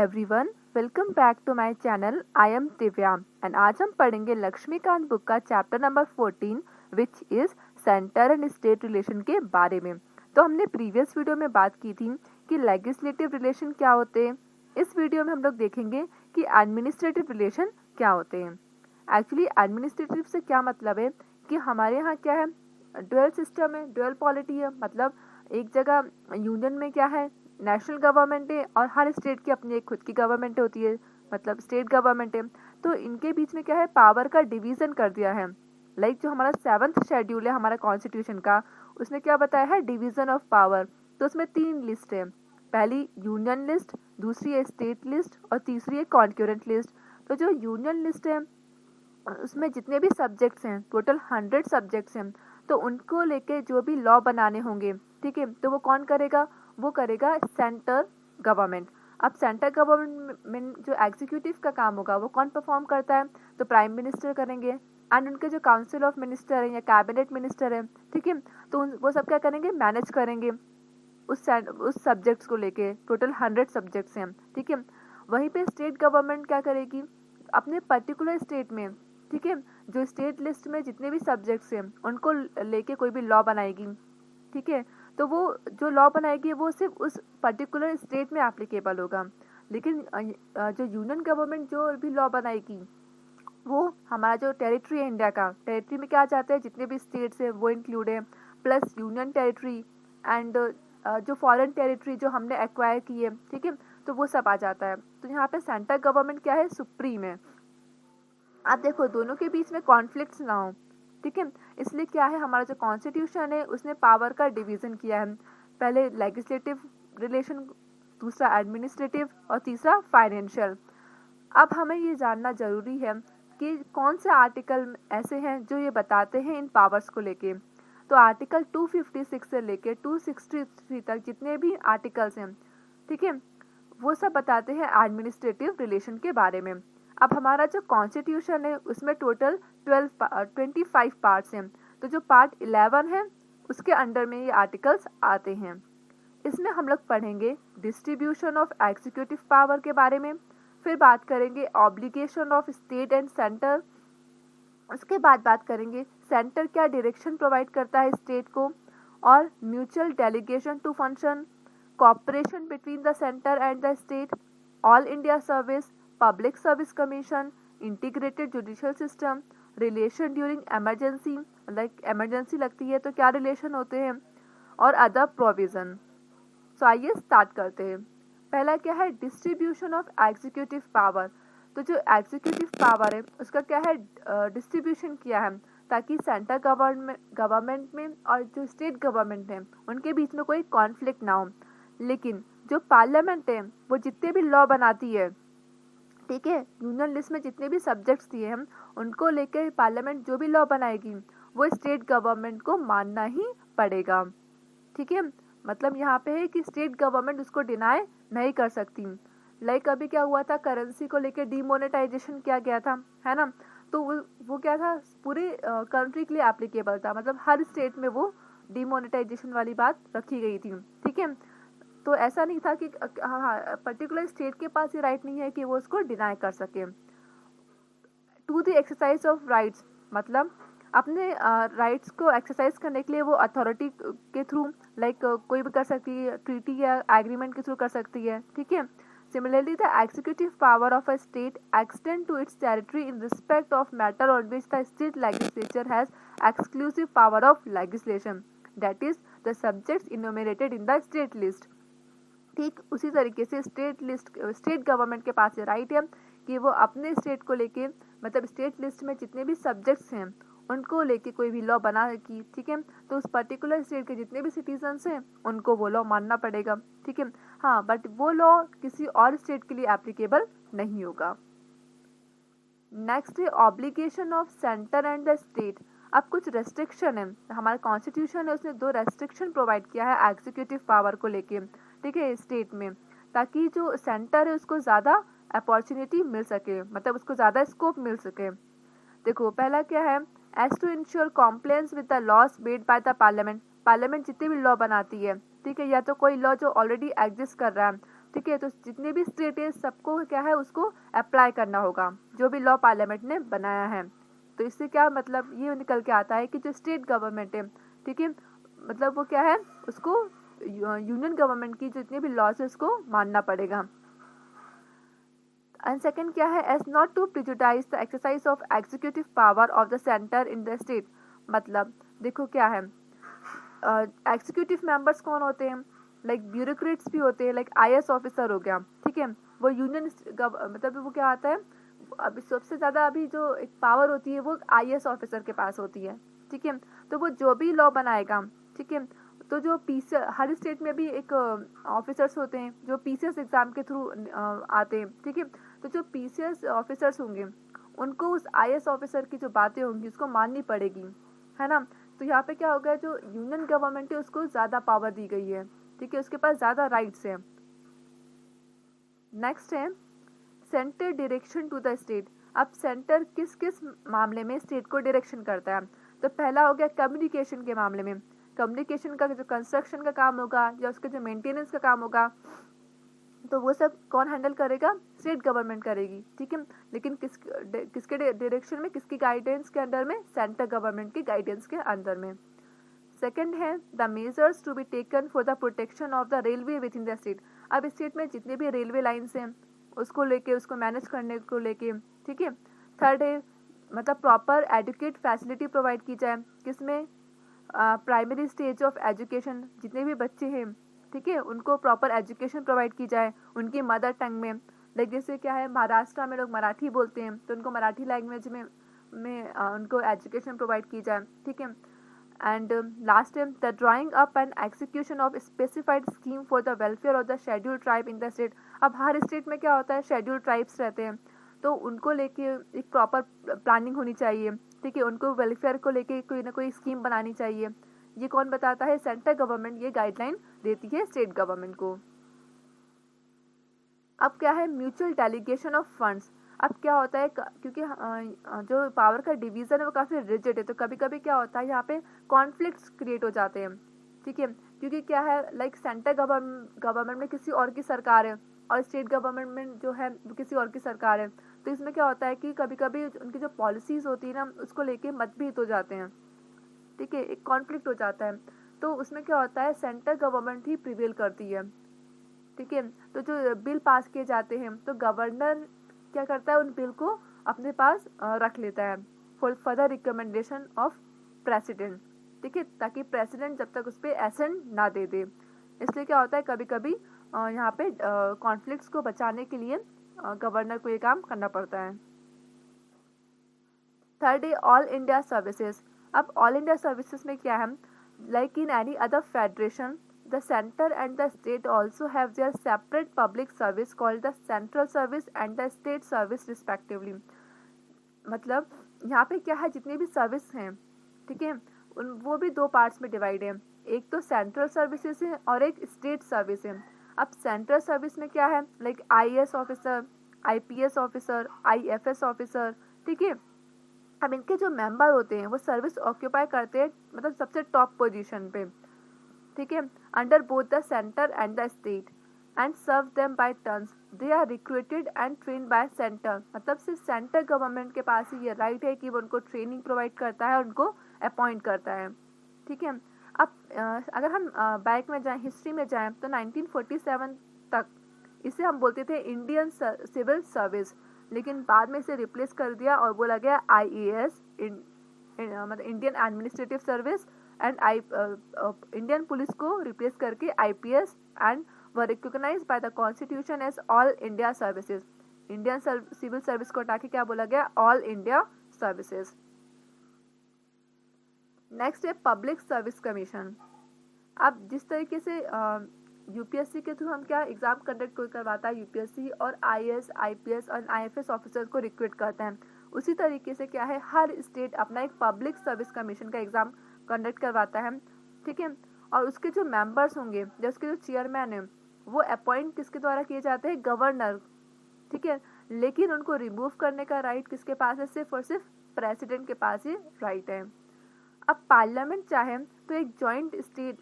Everyone, welcome back to my channel. I am Divya and आज हम पढ़ेंगे लक्ष्मीकांत बुक का chapter number 14 which is centre and state relation के बारे में। तो हमने प्रीवियस वीडियो में बात की थी कि लेजिस्लेटिव रिलेशन क्या होते हैं। इस वीडियो में हम लोग देखेंगे कि एडमिनिस्ट्रेटिव रिलेशन क्या होते हैं। एक्चुअली एडमिनिस्ट्रेटिव से क्या मतलब है कि हमारे यहाँ क्या है, ड्यूअल सिस्टम है, ड्यूअल पॉलिटी है। मतलब एक जगह यूनियन में क्या है, नेशनल गवर्नमेंट है और हर स्टेट की अपनी एक खुद की गवर्नमेंट होती है, मतलब स्टेट गवर्नमेंट है। तो इनके बीच में क्या है, पावर का डिवीजन कर दिया है। लाइक जो हमारा 7th शेड्यूल है हमारा कॉन्स्टिट्यूशन का, उसने क्या बताया है, डिवीजन ऑफ पावर। तो उसमें 3 लिस्ट है, पहली यूनियन लिस्ट, दूसरी है स्टेट लिस्ट और तीसरी है कॉन्करेंट लिस्ट। तो जो यूनियन लिस्ट है उसमें जितने भी सब्जेक्ट्स हैं, टोटल 100 सब्जेक्ट्स हैं, तो उनको लेके जो भी लॉ बनाने होंगे, ठीक है, तो वो कौन करेगा, वो करेगा सेंटर गवर्नमेंट। अब सेंटर गवर्नमेंट में जो एग्जीक्यूटिव का काम होगा वो कौन परफॉर्म करता है, तो प्राइम मिनिस्टर करेंगे एंड उनके जो काउंसिल ऑफ मिनिस्टर है या कैबिनेट मिनिस्टर है, ठीक है, तो वो सब क्या करेंगे, मैनेज करेंगे उस सब्जेक्ट्स को लेके। टोटल 100 सब्जेक्ट्स हैं, ठीक है। वहीं पे स्टेट गवर्नमेंट क्या करेगी, अपने पर्टिकुलर स्टेट में, ठीक है, जो स्टेट लिस्ट में जितने भी सब्जेक्ट्स हैं उनको लेके कोई भी लॉ बनाएगी, ठीक है। तो वो जो लॉ बनाएगी वो सिर्फ उस पर्टिकुलर स्टेट में एप्लीकेबल होगा। लेकिन जो यूनियन गवर्नमेंट जो भी लॉ बनाएगी वो हमारा जो टेरिटरी है इंडिया का, टेरिटरी में क्या चाहते हैं, जितने भी स्टेट्स हैं वो इंक्लूड है, प्लस यूनियन टेरिटरी एंड जो फॉरेन टेरिटरी जो हमने एक्वायर की है, ठीक है, तो वो सब आ जाता है। तो यहाँ पे सेंट्रल गवर्नमेंट क्या है, सुप्रीम है। आप देखो दोनों के बीच में कॉन्फ्लिक्ट्स ना हो, ठीक है, इसलिए क्या है, हमारा जो कॉन्स्टिट्यूशन है उसने पावर का डिवीजन किया है, पहले लेजिस्लेटिव रिलेशन, दूसरा एडमिनिस्ट्रेटिव और तीसरा फाइनेंशियल। अब हमें ये जानना जरूरी है कि कौन से आर्टिकल ऐसे हैं जो ये बताते हैं इन पावर्स को लेके। तो आर्टिकल 256 से लेके 263 तक जितने भी आर्टिकल्स हैं, ठीक है, वो सब बताते हैं एडमिनिस्ट्रेटिव रिलेशन के बारे में। अब हमारा जो कॉन्स्टिट्यूशन है उसमें टोटल 25 पार्ट्स हैं। तो जो पार्ट 11 है उसके अंडर में ये आर्टिकल्स आते हैं। इसमें हम लोग पढ़ेंगे डिस्ट्रीब्यूशन ऑफ एग्जीक्यूटिव पावर के बारे में, फिर बात करेंगे obligation of state and centre, उसके बाद बात करेंगे सेंटर क्या डायरेक्शन प्रोवाइड करता है स्टेट को, और mutual delegation to function, cooperation between the center and the state, all India service, public service commission, integrated judicial system, relation during emergency, like emergency लगती है तो क्या relation होते हैं, और other provision। तो आइए स्टार्ट करते हैं। पहला क्या है, डिस्ट्रीब्यूशन ऑफ एग्जीक्यूटिव पावर। तो जो एग्जीक्यूटिव पावर है उसका क्या है, डिस्ट्रीब्यूशन किया है ताकि सेंट्रल गवर्नमेंट में और जो स्टेट गवर्नमेंट है उनके बीच में कोई कॉन्फ्लिक्ट ना हो। लेकिन जो पार्लियामेंट है वो जितने भी लॉ बनाती है, ठीक है, यूनियन लिस्ट में जितने भी सब्जेक्ट्स दिए हैं उनको लेकर पार्लियामेंट जो भी लॉ बनाएगी वो स्टेट गवर्नमेंट को मानना ही पड़ेगा, ठीक है। मतलब यहाँ पे है कि स्टेट गवर्नमेंट उसको डिनाई नहीं कर सकती। लाइक अभी क्या हुआ था, करेंसी को लेकर डीमोनेटाइजेशन किया गया था, है ना, तो वो क्या था, पूरे कंट्री के लिए एप्लीकेबल था, मतलब हर स्टेट में वो डीमोनेटाइजेशन वाली बात रखी गई थी, ठीक है। तो ऐसा नहीं था कि हाँ पर्टिकुलर स्टेट के पास ये राइट नहीं है कि वो उसको डिनाई कर सके। To the exercise of rights, मतलब अपने राइट्स को एक्सरसाइज करने के लिए वो अथॉरिटी के थ्रू, लाइक कोई भी कर सकती है, ट्रीटी या एग्रीमेंट के थ्रू कर सकती है, ठीक है। Similarly, the executive power of a state extend to its territory in respect of matter on which the state legislature has exclusive power of legislation, that is, the subjects enumerated in the state list। ठीक उसी तरीके से state government के पास ये right है कि वो अपने स्टेट को लेके, मतलब स्टेट लिस्ट में जितने भी सब्जेक्ट्स हैं उनको लेके कोई भी लॉ बना की, ठीक है, तो उस पर्टिकुलर स्टेट के जितने भी सिटीजन्स हैं उनको वो लॉ मानना पड़ेगा, ठीक है। हाँ, बट वो लॉ किसी और स्टेट के लिए एप्लीकेबल नहीं होगा। नेक्स्ट है obligation of centre and the state. अब कुछ रेस्ट्रिक्शन है, हमारा कॉन्स्टिट्यूशन है उसने 2 रेस्ट्रिक्शन प्रोवाइड किया है एग्जीक्यूटिव पावर को लेके, ठीक है, स्टेट में, ताकि जो सेंटर है उसको ज़्यादा अपॉर्चुनिटी मिल सके, मतलब उसको ज़्यादा स्कोप मिल सके। देखो पहला क्या है, as to ensure compliance with the laws made by the parliament. Parliament जितने भी लॉ बनाती है, ठीक है, या तो कोई लॉ जो ऑलरेडी एग्जिस्ट कर रहा है, ठीक है। तो जितने भी स्टेट है सबको क्या है उसको अप्लाई करना होगा जो भी लॉ पार्लियामेंट ने बनाया है। तो इससे क्या मतलब ये निकल के आता है कि जो स्टेट गवर्नमेंट है, ठीक है, मतलब वो क्या है उसको यूनियन गवर्नमेंट की जितने भी लॉज है उसको मानना पड़ेगा। एंड सेकंड क्या है, as not to prejudice the exercise of executive power of the centre in the state. मतलब देखो क्या है, एग्जीक्यूटिव मेंबर्स कौन होते हैं, लाइक ब्यूरोक्रेट्स भी होते हैं, लाइक आईएएस ऑफिसर हो गया, ठीक है, वो यूनियन मतलब वो क्या आता है, अभी सबसे ज़्यादा अभी जो एक पावर होती है वो आईएएस ऑफिसर के पास होती है, ठीक है। तो वो जो भी लॉ बनाएगा, ठीक है, तो जो पीसी हर स्टेट में भी एक ऑफिसर्स होते हैं जो पीसीएस एग्जाम के थ्रू आते हैं, ठीक है। तो जो पीसीएस ऑफिसर्स होंगे उनको उस आईएएस ऑफिसर की जो बातें होंगी उसको माननी पड़ेगी, है ना। तो यहाँ पे क्या होगा, जो यूनियन गवर्नमेंट है उसको ज़्यादा पावर दी गई है, ठीक है, उसके पास ज़्यादा राइट्स हैं। नेक्स्ट है centre direction to the state. अब सेंटर किस किस मामले में स्टेट को डायरेक्शन करता है। तो पहला हो गया कम्युनिकेशन के मामले में, कम्युनिकेशन का जो कंस्ट्रक्शन का काम होगा या उसके जो मेंटेनेंस का काम होगा तो वो सब कौन हैंडल करेगा, स्टेट गवर्नमेंट करेगी, ठीक है। लेकिन किसके डायरेक्शन में, किसकी गाइडेंस के अंडर में, सेंटर गवर्नमेंट की गाइडेंस के अंदर में। सेकंड है the measures to be taken for the protection of the railway within the state. अब स्टेट में जितने भी रेलवे लाइन्स हैं उसको लेके, उसको मैनेज करने को लेके, ठीक है। थर्ड है मतलब प्रॉपर एडुकेट फैसिलिटी प्रोवाइड की जाए, किसमें, प्राइमरी स्टेज ऑफ एजुकेशन, जितने भी बच्चे हैं, ठीक है, उनको प्रॉपर एजुकेशन प्रोवाइड की जाए उनकी मदर टंग में। लाइक जैसे क्या है महाराष्ट्र में लोग मराठी बोलते हैं तो उनको मराठी लैंग्वेज में उनको एजुकेशन प्रोवाइड की जाए, ठीक है। एंड लास्ट है the drawing up and execution of specified scheme for the welfare of the schedule tribe in the state. अब हर स्टेट में क्या होता है, शेड्यूल ट्राइब्स रहते हैं तो उनको लेके एक प्रॉपर प्लानिंग होनी चाहिए, ठीक है, उनको वेलफेयर को लेके कोई ना कोई स्कीम बनानी चाहिए। ये कौन बताता है, सेंट्रल गवर्नमेंट ये गाइडलाइन देती है स्टेट गवर्नमेंट को। अब क्या है म्यूचुअल डेलीगेशन ऑफ फंड्स। अब क्या होता है क्योंकि जो पावर का डिवीजन है वो काफ़ी रिजिड है तो कभी कभी क्या होता है यहाँ पे कॉन्फ्लिक्ट्स क्रिएट हो जाते हैं, ठीक है, क्योंकि क्या है लाइक सेंट्रल गवर्नमेंट में किसी और की सरकार है और स्टेट गवर्नमेंट में जो है वो किसी और की सरकार है। तो इसमें क्या होता है कि कभी कभी उनकी जो पॉलिसीज़ होती है ना उसको लेके मतभेद हो जाते हैं, ठीक है, एक कॉन्फ्लिक्ट हो जाता है। तो उसमें क्या होता है सेंट्रल गवर्नमेंट ही प्रिवेल करती है, ठीक है। तो जो बिल पास किए जाते हैं तो गवर्नर क्या करता है उन बिल को अपने पास रख लेता है for further recommendation of president, ठीक है, ताकि प्रेसिडेंट जब तक उस पर एसेंट ना दे दे। इसलिए क्या होता है कभी कभी यहाँ पे कॉन्फ्लिक्ट्स को बचाने के लिए गवर्नर को ये काम करना पड़ता है। थर्ड है ऑल इंडिया सर्विसेज। अब ऑल इंडिया सर्विसेज में क्या है, like in any other federation the center and the state also have their separate public service called the central service and the state service respectively। मतलब यहाँ पे क्या है जितने भी सर्विस हैं, ठीक है, उन वो भी दो पार्ट्स में डिवाइड है, एक तो सेंट्रल सर्विसेज है और एक स्टेट सर्विस है। अब सेंट्रल सर्विस में क्या है like IAS officer, IPS officer, IFS officer, ठीक है। अब इनके जो मेंबर होते हैं वो सर्विस ऑक्यूपाई करते हैं मतलब सबसे टॉप पोजीशन पे, ठीक है, under both the centre and the state and serve them by turns. They are recruited and train by centre. मतलब सिर्फ सेंटर गवर्नमेंट के पास ही ये राइट है कि वो उनको ट्रेनिंग प्रोवाइड करता है और उनको अपॉइंट करता है, ठीक है। अब अगर हम बैक में जाएं, हिस्ट्री में जाएं तो 1947 तक इसे हम बोलते थे इंडियन सिविल सर्विस, लेकिन बाद में इसे रिप्लेस कर दिया और बोला गया आईएएस, मतलब Indian administrative service, and Indian police को रिप्लेस करके IPS and were recognised by the constitution as all India services. Indian civil service को हटा के क्या बोला गया, ऑल इंडिया सर्विसेज। नेक्स्ट है पब्लिक सर्विस कमीशन। अब जिस तरीके से यूपीएससी के थ्रू हम क्या एग्जाम कंडक्ट करवाता है यूपीएससी और आईएएस, आईपीएस और आईएफएस ऑफिसर को रिक्रूट करते हैं, उसी तरीके से क्या है हर स्टेट अपना एक पब्लिक सर्विस कमीशन का एग्जाम कंडक्ट करवाता है, ठीक है। और उसके जो मेंबर्स होंगे, जो उसके जो चेयरमैन है वो अपॉइंट किसके द्वारा किए जाते हैं, गवर्नर, ठीक है। लेकिन उनको रिमूव करने का राइट किसके पास है, सिर्फ और सिर्फ प्रेसिडेंट के पास ही राइट है। अब पार्लियामेंट चाहे तो एक joint state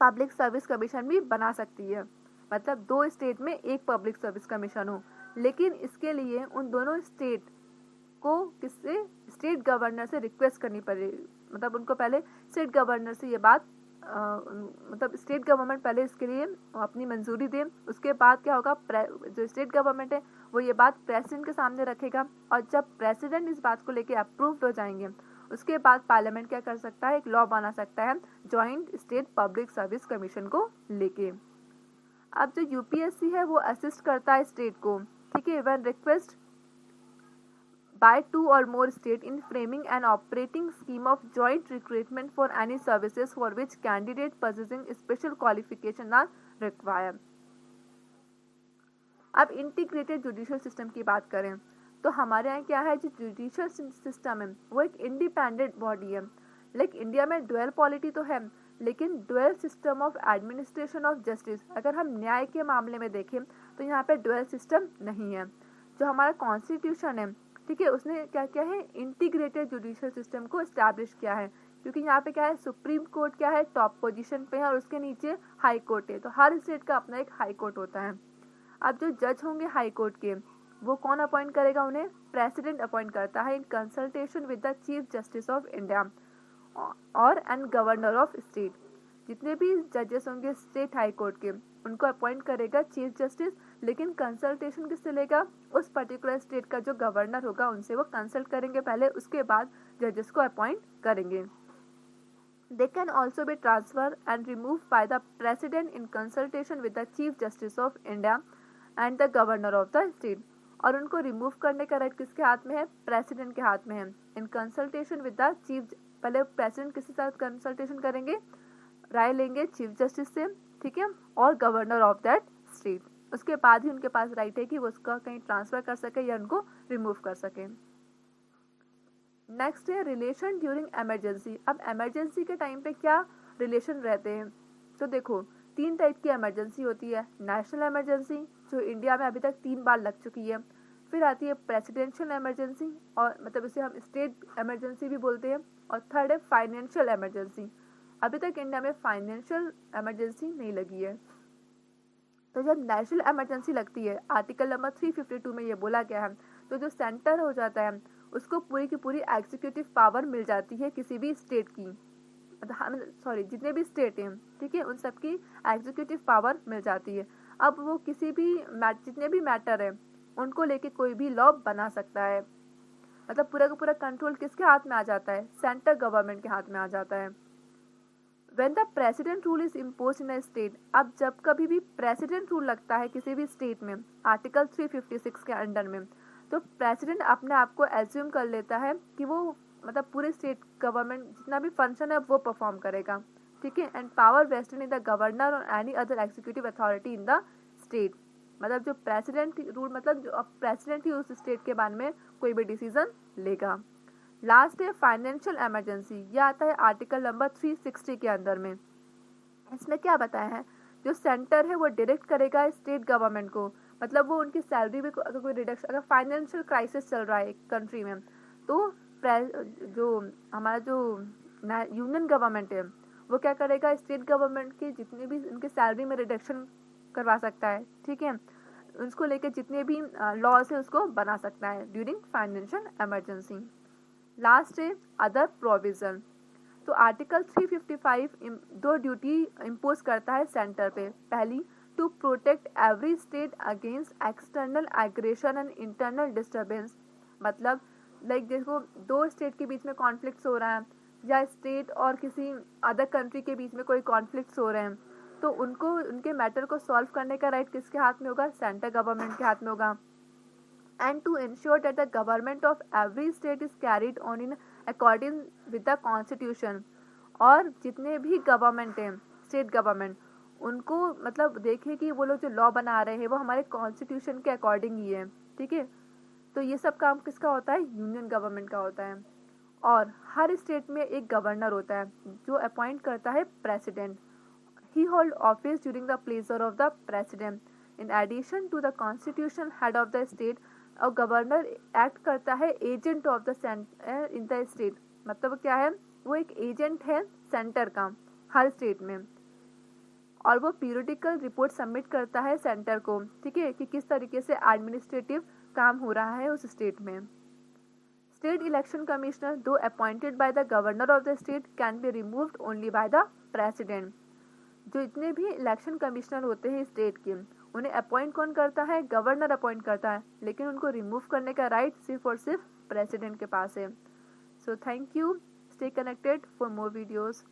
public service commission भी बना सकती है, मतलब 2 स्टेट में एक पब्लिक सर्विस कमीशन हो, लेकिन इसके लिए उन दोनों स्टेट को किससे, स्टेट गवर्नर से रिक्वेस्ट करनी पड़ेगी। मतलब उनको पहले स्टेट गवर्नर से ये बात मतलब स्टेट गवर्नमेंट पहले इसके लिए अपनी मंजूरी दे, उसके बाद क्या होगा, जो स्टेट गवर्नमेंट है वो ये बात प्रेसिडेंट के सामने रखेगा, और जब प्रेसिडेंट इस बात को लेके अप्रूव्ड हो जाएंगे उसके बाद पार्लियामेंट क्या कर सकता है, एक लॉ बना सकता है joint state public service commission को लेके। अब जो यूपीएससी है वो असिस्ट करता है स्टेट को, ठीक है, when request by 2 or more state in framing an operating scheme of joint recruitment for any services for which candidate possessing special qualification are required। अब इंटीग्रेटेड जुडिशियल सिस्टम की बात करें तो हमारे यहाँ क्या है, जो जुडिशियल सिस्टम है वो एक इंडिपेंडेंट बॉडी है। लाइक इंडिया में ड्यूअल पॉलिटी तो है, लेकिन dual system of administration of justice, अगर हम न्याय के मामले में देखें तो यहाँ पे ड्यूअल सिस्टम नहीं है। जो हमारा कॉन्स्टिट्यूशन है, ठीक है, उसने क्या किया है, इंटीग्रेटेड जुडिशियल सिस्टम को एस्टैब्लिश किया है, क्योंकि यहाँ पे क्या है, सुप्रीम कोर्ट क्या है, टॉप पोजीशन पे है और उसके नीचे हाई कोर्ट है, तो हर स्टेट का अपना एक हाई कोर्ट होता है। अब जो जज होंगे हाई कोर्ट के वो कौन अपॉइंट करेगा, उन्हें प्रेसिडेंट अपॉइंट करता है in consultation with the chief justice of India और एंड गवर्नर ऑफ स्टेट। जितने भी जजेस होंगे स्टेट हाई कोर्ट के उनको अपॉइंट करेगा चीफ जस्टिस, लेकिन कंसल्टेशन किससे लेगा, उस पर्टिकुलर स्टेट का जो गवर्नर होगा उनसे वो कंसल्ट करेंगे पहले, उसके बाद जजेस को अपॉइंट करेंगे। They can also be transfer and remove by the president in consultation with the chief justice of India and the governor of the state. और उनको रिमूव करने का राइट किसके हाथ में है, प्रेसिडेंट के हाथ में है। In consultation with the chief, पहले प्रेसिडेंट किसके साथ कंसल्टेशन करेंगे, राय लेंगे चीफ जस्टिस से, ठीक है, और गवर्नर ऑफ दैट स्टेट, उसके बाद ही उनके पास राइट है कि वो उसका कहीं ट्रांसफर कर सके या उनको रिमूव कर सके। नेक्स्ट है रिलेशन ड्यूरिंग इमरजेंसी। अब इमरजेंसी के टाइम पे क्या रिलेशन रहते हैं, तो देखो 3 टाइप की इमरजेंसी होती है। नेशनल इमरजेंसी जो इंडिया में अभी तक 3 बार लग चुकी है, फिर आती है प्रेसिडेंशियल इमरजेंसी, और मतलब इसे हम स्टेट इमरजेंसी भी बोलते हैं, और थर्ड है फाइनेंशियल इमरजेंसी। अभी तक इंडिया में फाइनेंशियल इमरजेंसी नहीं लगी है। तो जब नेशनल इमरजेंसी लगती है, आर्टिकल नंबर 352 में ये बोला गया है, तो जो सेंटर हो जाता है उसको पूरी की पूरी एग्जीक्यूटिव पावर मिल जाती है किसी भी स्टेट की, सॉरी जितने भी स्टेट हैं, ठीक है, उन सब की एग्जीक्यूटिव पावर मिल जाती है। अब वो किसी भी जितने भी मैटर है उनको लेके कोई भी लॉ बना सकता है, मतलब पूरा का पूरा कंट्रोल किसके हाथ में आ जाता है, सेंट्रल गवर्नमेंट के हाथ में आ जाता है। When the president rule is imposed in a state, अब जब कभी भी प्रेसिडेंट रूल लगता है किसी भी स्टेट में आर्टिकल 356 के अंडर में, तो प्रेसिडेंट अपने आप को एज्यूम कर लेता है कि वो मतलब पूरे स्टेट गवर्नमेंट जितना भी फंक्शन है वो परफॉर्म करेगा, ठीक है, and power vested in the governor और any other executive authority in the state. मतलब जो प्रेसिडेंट रूल, मतलब जो अब प्रेसिडेंट ही उस स्टेट के बारे में कोई भी डिसीजन लेगा। लास्ट है फाइनेंशियल इमरजेंसी, यह आता है आर्टिकल नंबर 360 के अंदर में। इसमें क्या बताया है, जो सेंटर है वो डायरेक्ट करेगा स्टेट गवर्नमेंट को, मतलब वो उनकी सैलरी में अगर कोई रिडक्शन, अगर फाइनेंशियल क्राइसिस चल रहा है एक कंट्री में, तो जो हमारा जो यूनियन गवर्नमेंट है वो क्या करेगा, स्टेट गवर्नमेंट की जितने भी उनके सैलरी में रिडक्शन करवा सकता है, ठीक है, उसको लेकर जितने भी लॉज है उसको बना सकता है ड्यूरिंग फाइनेंशियल इमरजेंसी। लास्ट है अदर प्रोविजन। तो आर्टिकल 355 दो ड्यूटी इम्पोज करता है सेंटर पे। पहली, to protect every state against external aggression and internal disturbance, मतलब लाइक देखो 2 स्टेट के बीच में कॉन्फ्लिक्ट्स हो रहा है या स्टेट और किसी अदर कंट्री के बीच में कोई कॉन्फ्लिक्ट्स हो रहे हैं, तो उनको उनके मैटर को सॉल्व करने का राइट किसके हाथ में होगा, सेंट्रल गवर्नमेंट के हाथ में होगा। And to ensure that the government of every state is carried on in accordance with the constitution, और जितने भी गवर्नमेंट हैं स्टेट गवर्नमेंट उनको मतलब देखे कि वो लोग जो लॉ बना रहे हैं वो हमारे कॉन्स्टिट्यूशन के अकॉर्डिंग ही है, ठीक है। तो ये सब काम किसका होता है, यूनियन गवर्नमेंट का होता है। और हर स्टेट में एक गवर्नर होता है जो अपॉइंट करता है president. He hold office during the pleasure of the president. In addition to the constitution head of the state, और गवर्नर एक्ट करता है agent of the centre in the state, मतलब क्या है, वो एक एजेंट है सेंटर का हर स्टेट में। और वो पीरियडिकल रिपोर्ट सबमिट करता है सेंटर को, ठीक है, कि किस तरीके से एडमिनिस्ट्रेटिव काम हो रहा है उस स्टेट में। स्टेट इलेक्शन कमिश्नर दो appointed by the governor of the state can be removed only by the president. जो इतने भी इलेक्शन कमिश्नर होते हैं स्टेट के, उन्हें अपॉइंट कौन करता है? गवर्नर अपॉइंट करता है, लेकिन उनको रिमूव करने का राइट सिर्फ और सिर्फ प्रेसिडेंट के पास है। So thank you, stay connected for more videos.